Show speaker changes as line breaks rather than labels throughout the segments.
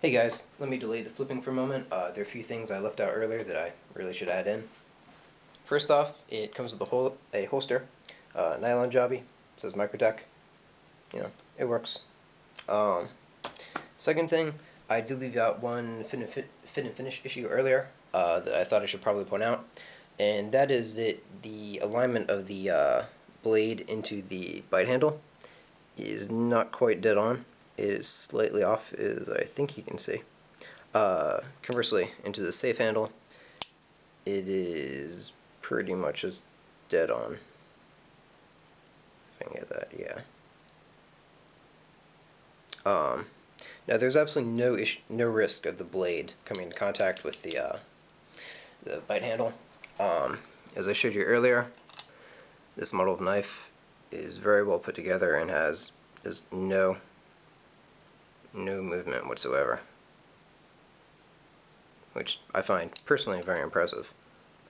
Hey guys, let me delay the flipping for a moment. There are a few things I left out earlier that I really should add in. First off, it comes with a holster, nylon jobby, says Microtech. You know, it works. Um, Second thing, I did leave out one fit and finish issue earlier that I thought I should probably point out, and that is that the alignment of the blade into the bite handle is not quite dead on. It is slightly off, as I think you can see. Conversely, into the safe handle, it is pretty much as dead on. If I can get that, yeah. Now there's absolutely no risk of the blade coming into contact with the bite handle. As I showed you earlier, this model of knife is very well put together and has just no movement whatsoever, which I find personally very impressive.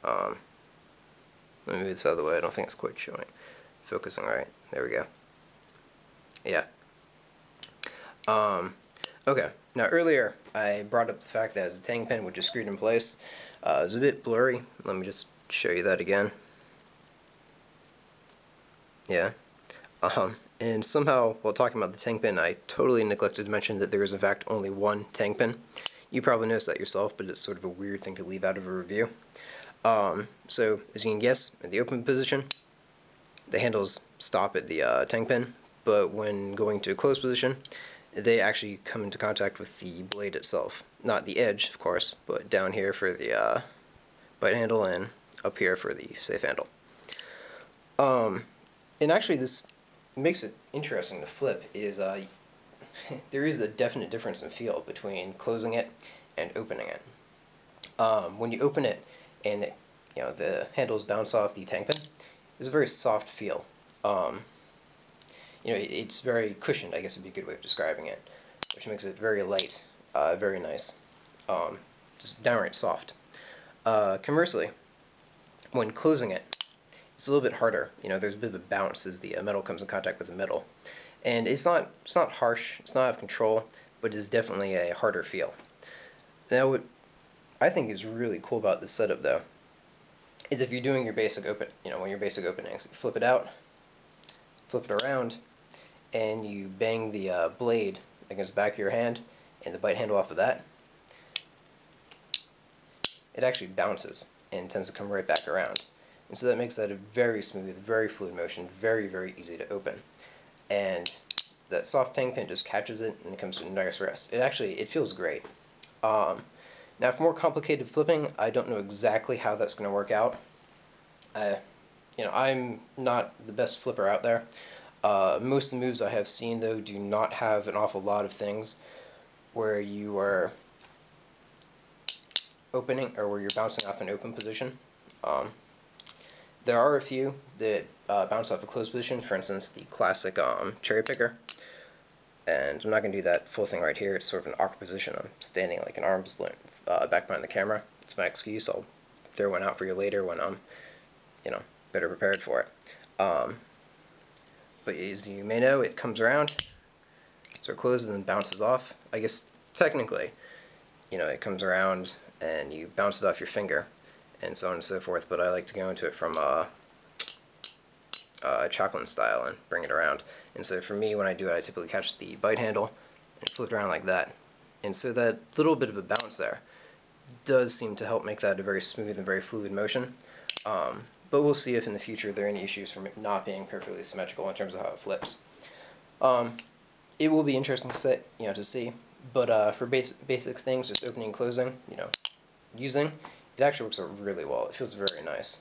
Let me move this out of the way. I don't think it's quite showing. Focusing right. There we go. Yeah. Okay. Now earlier I brought up the fact that as a tang pen, which is screwed in place, it's a bit blurry. Let me just show you that again. Yeah. And somehow, while talking about the tang pen, I totally neglected to mention that there is in fact only one tang pen. You probably noticed that yourself, but it's sort of a weird thing to leave out of a review. So as you can guess, in the open position, the handles stop at the tang pen, but when going to a closed position, they actually come into contact with the blade itself. Not the edge, of course, but down here for the bite handle and up here for the safe handle. And actually this makes it interesting to flip is there is a definite difference in feel between closing it and opening it. When you open it and the handles bounce off the tang pen, it's a very soft feel. It's very cushioned, I guess would be a good way of describing it, which makes it very light, very nice, just downright soft. Conversely, when closing it, it's a little bit harder. There's a bit of a bounce as the metal comes in contact with the metal, and it's not harsh, it's not out of control, but it is definitely a harder feel. Now, what I think is really cool about this setup, though, is if you're doing your basic one of your basic openings, you flip it out, flip it around, and you bang the blade against the back of your hand and the bite handle off of that, it actually bounces and tends to come right back around. And so that makes that a very smooth, very fluid motion, very, very easy to open. And that soft tang pen just catches it and it comes to a nice rest. It feels great. Now for more complicated flipping, I don't know exactly how that's going to work out. I'm not the best flipper out there. Most of the moves I have seen, though, do not have an awful lot of things where you are opening or where you're bouncing off an open position. There are a few that bounce off a closed position, for instance, the classic cherry picker. And I'm not going to do that full thing right here. It's sort of an awkward position. I'm standing like an arm's length back behind the camera. It's my excuse. I'll throw one out for you later when I'm, better prepared for it. But as you may know, it comes around, so it closes and bounces off. I guess technically, it comes around and you bounce it off your finger, and so on and so forth. But I like to go into it from a Chaplin style and bring it around. And so for me, when I do it, I typically catch the bite handle and flip it around like that. And so that little bit of a bounce there does seem to help make that a very smooth and very fluid motion. But we'll see if in the future there are any issues from it not being perfectly symmetrical in terms of how it flips. It will be interesting to see. But for basic things, just opening and closing, using, it actually works out really well. It feels very nice.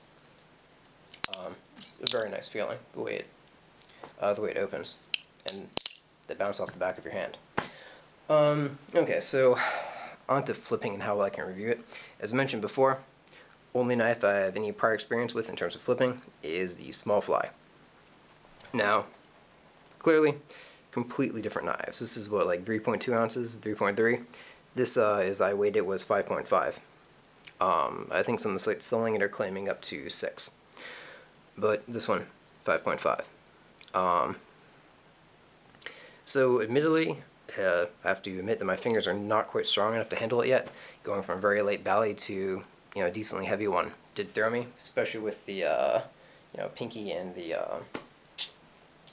It's a very nice feeling the way it opens and the bounce off the back of your hand. Okay, so on to flipping and how I can review it. As mentioned before, only knife I have any prior experience with in terms of flipping is the small fly. Now, clearly, completely different knives. This is what, like 3.2 ounces, 3.3. This, as I weighed it, was 5.5. I think some of the sites selling it are claiming up to 6. But this one, 5.5. So admittedly, I have to admit that my fingers are not quite strong enough to handle it yet. Going from a very light bally to a decently heavy one did throw me, especially with the pinky and the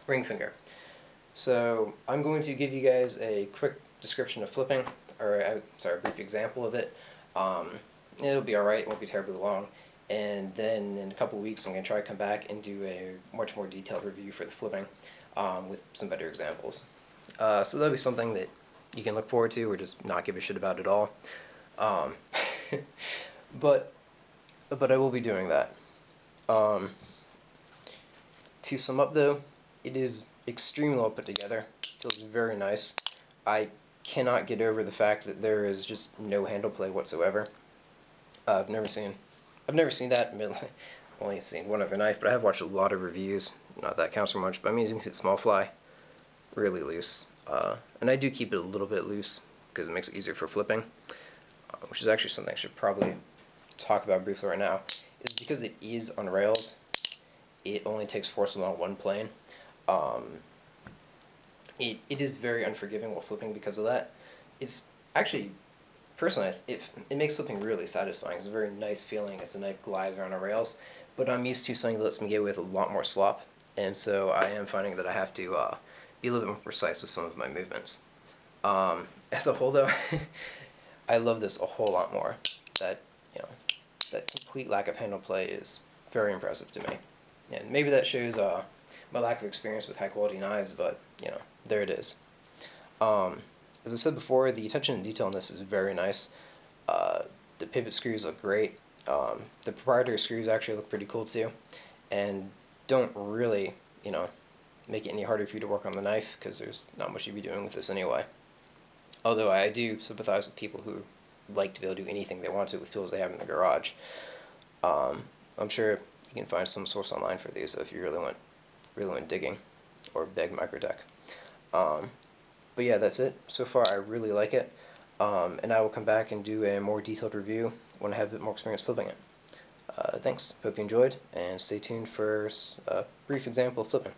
ring finger. So I'm going to give you guys a quick description of flipping, or sorry, a brief example of it. It'll be alright, it won't be terribly long. And then in a couple of weeks I'm going to try to come back and do a much more detailed review for the flipping with some better examples. So that'll be something that you can look forward to or just not give a shit about at all. But I will be doing that. To sum up though, it is extremely well put together. Feels very nice. I cannot get over the fact that there is just no handle play whatsoever. I've never seen that. I've only seen one other knife, but I have watched a lot of reviews. Not that counts for much, but I'm using it small fly, really loose. And I do keep it a little bit loose because it makes it easier for flipping, which is actually something I should probably talk about briefly right now. Is because it is on rails, it only takes force along one plane. It is very unforgiving while flipping because of that. It's actually, personally, it makes flipping really satisfying. It's a very nice feeling as the knife glides around the rails, but I'm used to something that lets me get away with a lot more slop, and so I am finding that I have to be a little bit more precise with some of my movements. As a whole, though, I love this a whole lot more. That complete lack of handle play is very impressive to me, and maybe that shows my lack of experience with high quality knives, but there it is. As I said before, the attention to detail in this is very nice. The pivot screws look great. The proprietary screws actually look pretty cool too, and don't really, make it any harder for you to work on the knife because there's not much you'd be doing with this anyway. Although I do sympathize with people who like to be able to do anything they want to with tools they have in the garage. I'm sure you can find some source online for these if you really went digging, or beg Microtech. But yeah, that's it. So far, I really like it, and I will come back and do a more detailed review when I have a bit more experience flipping it. Thanks. Hope you enjoyed, and stay tuned for a brief example of flipping.